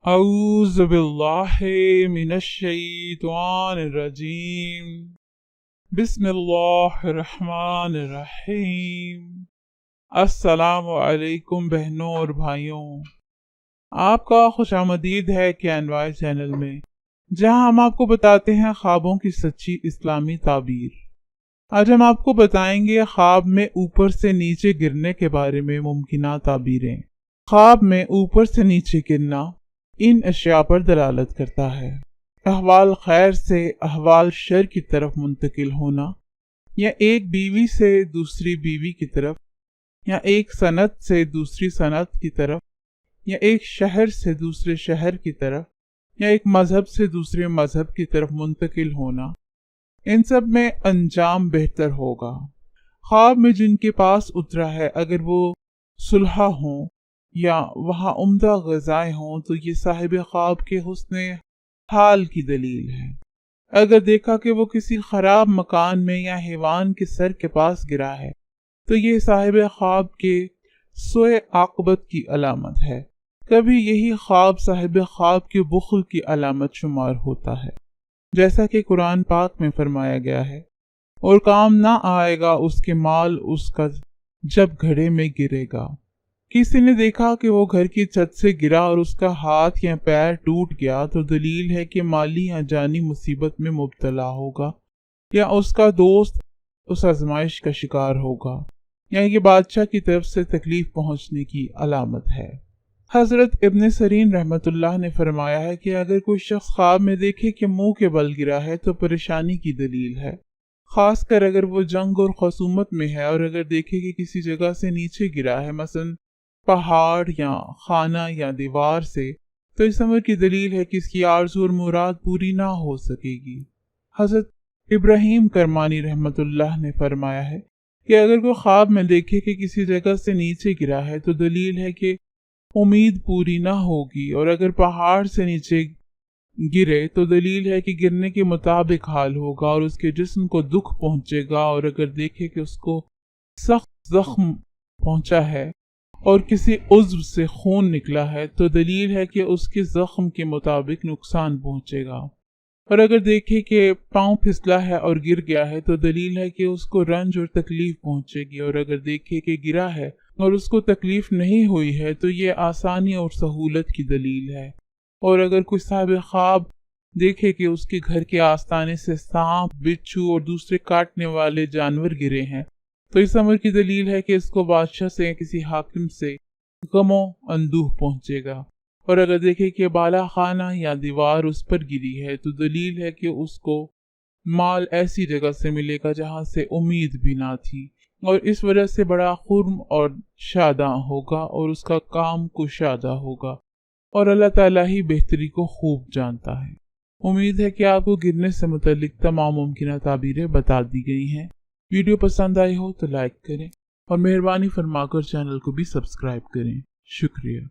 अऊज़ु बिल्लाहि मिनश्शैतानिर्रजीम। बिस्मिल्लाहिर्रहमानिर्रहीम। अस्सलामु अलैकुम बहनों और भाइयों, आपका खुशामदीद है कैनवाई चैनल में, जहां हम आपको बताते हैं ख्वाबों की सच्ची इस्लामी ताबीर। आज हम आपको बताएंगे ख्वाब में ऊपर से नीचे गिरने के बारे में मुमकिना ताबीरें। ख्वाब में ऊपर से नीचे गिरना इन अशिया पर दलालत करता है: अहवाल खैर से अहवाल शर की तरफ मुंतकिल होना, या एक बीवी से दूसरी बीवी की तरफ, या एक सनत से दूसरी सनत की तरफ, या एक शहर से दूसरे शहर की तरफ, या एक मजहब से दूसरे मजहब की तरफ मुंतकिल होना। इन सब में अंजाम बेहतर होगा। ख्वाब में जिनके पास उतरा है, अगर वो सुलह हों या वहाँ उम्दा ग़िज़ाएं हों, तो ये साहिब ख्वाब के हुस्ने हाल की दलील है। अगर देखा कि वो किसी खराब मकान में या हैवान के सर के पास गिरा है, तो ये साहिब ख्वाब के सोए आक़बत की अलामत है। कभी यही ख्वाब साहिब ख्वाब के बुख़्ल की अलामत शुमार होता है, जैसा कि कुरान पाक में फरमाया गया है, और काम ना आएगा उसके माल उसका जब घड़े में गिरेगा। किसी ने देखा कि वो घर की छत से गिरा और उसका हाथ या पैर टूट गया, तो दलील है कि माली या जानी मुसीबत में मुब्तला होगा, या उसका दोस्त उस आजमाइश का शिकार होगा, या ये बादशाह की तरफ से तकलीफ पहुंचने की अलामत है। हजरत इब्न सरीन रहमतुल्लाह ने फरमाया है कि अगर कोई शख्स ख्वाब में देखे कि मुंह के बल गिरा है, तो परेशानी की दलील है, खासकर अगर वो जंग और खसूमत में है। और अगर देखे कि किसी जगह से नीचे गिरा है, मसलन पहाड़ या खाना या दीवार से, तो इस अमर की दलील है कि इसकी आरज़ू और मुराद पूरी ना हो सकेगी। हज़रत इब्राहिम करमानी रहमतुल्लाह ने फरमाया है कि अगर कोई ख्वाब में देखे कि किसी जगह से नीचे गिरा है, तो दलील है कि उम्मीद पूरी ना होगी। और अगर पहाड़ से नीचे गिरे, तो दलील है कि गिरने के मुताबिक हाल होगा और उसके जिस्म को दुख पहुंचेगा। और अगर देखे कि उसको सख्त जख्म पहुंचा है और किसी उज़्व से खून निकला है, तो दलील है कि उसके जख्म के मुताबिक नुकसान पहुंचेगा। और अगर देखे कि पांव फिसला है और गिर गया है, तो दलील है कि उसको रंज और तकलीफ पहुंचेगी। और अगर देखे कि गिरा है और उसको तकलीफ नहीं हुई है, तो ये आसानी और सहूलत की दलील है। और अगर कोई साहिब ख्वाब देखे कि उसके घर के आस्ताने से सांप, बिच्छू और दूसरे काटने वाले जानवर गिरे हैं, तो इस अमर की दलील है कि इसको बादशाह से या किसी हाकिम से गमो अंदूह पहुंचेगा। और अगर देखे कि बाला खाना या दीवार उस पर गिरी है, तो दलील है कि उसको माल ऐसी जगह से मिलेगा जहां से उम्मीद भी ना थी, और इस वजह से बड़ा खुर्म और शादा होगा और उसका काम कुशादा होगा। और अल्लाह ताला ही बेहतरी को खूब जानता है। उम्मीद है कि आपको गिरने से मुतल्लिक तमाम मुमकिन ताबीरें बता दी गई हैं। वीडियो पसंद आई हो तो लाइक करें और मेहरबानी फरमाकर चैनल को भी सब्सक्राइब करें। शुक्रिया।